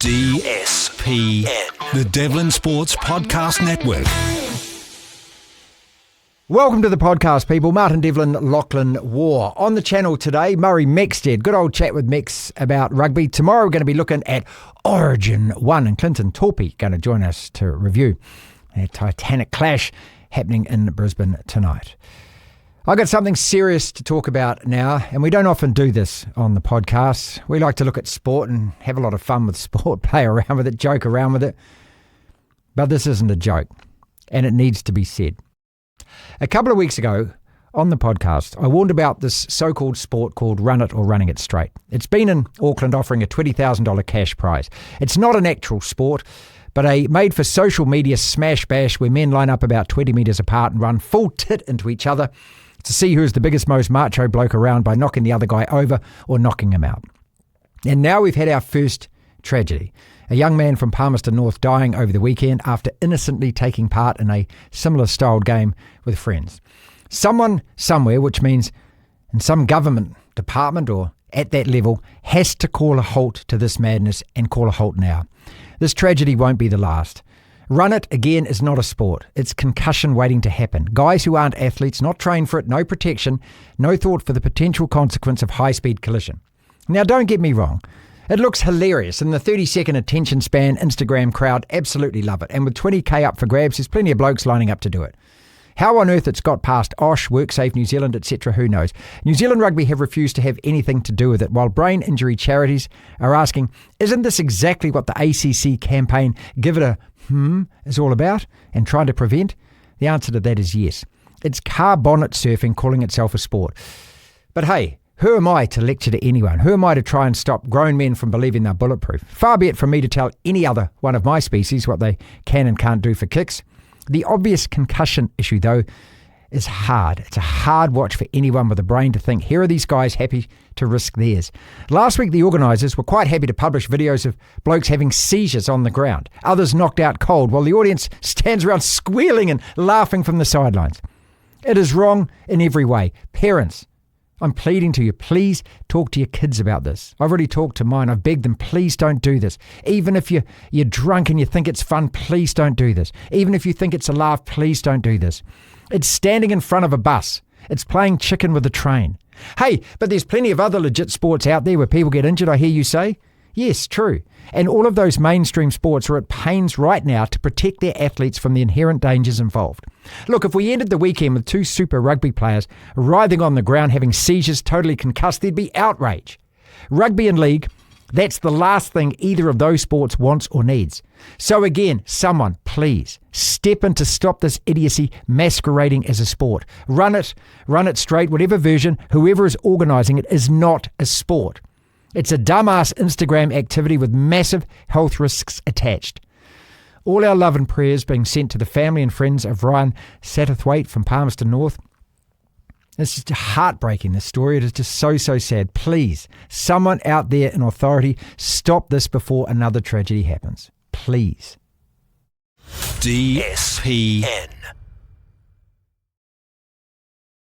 DSPN, the Devlin Sports Podcast Network. Welcome to the podcast, people. Martin Devlin, Lachlan War. On the channel today, Murray Mexted. Good old chat with Mex about rugby. Tomorrow we're going to be looking at Origin 1 and Clinton Torpy going to join us to review a titanic clash happening in Brisbane tonight. I've got something serious to talk about now, and we don't often do this on the podcast. We like to look at sport and have a lot of fun with sport, play around with it, joke around with it. But this isn't a joke, and it needs to be said. A couple of weeks ago on the podcast, I warned about this so-called sport called RUNIT or Running It Straight. It's been in Auckland offering a $20,000 cash prize. It's not an actual sport, but a made-for-social media smash bash where men line up about 20 metres apart and run full tit into each other to see who's the biggest, most macho bloke around by knocking the other guy over or knocking him out. And now we've had our first tragedy. A young man from Palmerston North dying over the weekend after innocently taking part in a similar styled game with friends. Someone somewhere, which means in some government department or at that level, has to call a halt to this madness and call a halt now. This tragedy won't be the last. Run it, again, is not a sport. It's concussion waiting to happen. Guys who aren't athletes, not trained for it, no protection, no thought for the potential consequence of high-speed collision. Now, don't get me wrong. It looks hilarious, and the 30-second attention span Instagram crowd absolutely love it. And with 20k up for grabs, there's plenty of blokes lining up to do it. How on earth it's got past OSH, WorkSafe New Zealand, etc., who knows? New Zealand Rugby have refused to have anything to do with it, while brain injury charities are asking, isn't this exactly what the ACC campaign Give It a is all about and trying to prevent? The answer to that is yes. It's car bonnet surfing calling itself a sport. But hey, who am I to lecture to anyone? Who am I to try and stop grown men from believing they're bulletproof? Far be it from me to tell any other one of my species what they can and can't do for kicks. The obvious concussion issue, though, is hard. It's a hard watch for anyone with a brain to think, here are these guys happy to risk theirs. Last week, the organisers were quite happy to publish videos of blokes having seizures on the ground, others knocked out cold, while the audience stands around squealing and laughing from the sidelines. It is wrong in every way. Parents, I'm pleading to you, please talk to your kids about this. I've already talked to mine. I've begged them, please don't do this. Even if you're drunk and you think it's fun, please don't do this. Even if you think it's a laugh, please don't do this. It's standing in front of a bus. It's playing chicken with a train. Hey, but there's plenty of other legit sports out there where people get injured, I hear you say. Yes, true. And all of those mainstream sports are at pains right now to protect their athletes from the inherent dangers involved. Look, if we ended the weekend with two super rugby players writhing on the ground having seizures, totally concussed, there'd be outrage. Rugby and league, that's the last thing either of those sports wants or needs. So again, someone, please, step in to stop this idiocy masquerading as a sport. Run it straight, whatever version, whoever is organising it is not a sport. It's a dumbass Instagram activity with massive health risks attached. All our love and prayers being sent to the family and friends of Ryan Satterthwaite from Palmerston North. It's just heartbreaking, this story. It is just so sad. Please, someone out there in authority, stop this before another tragedy happens. Please. DSPN.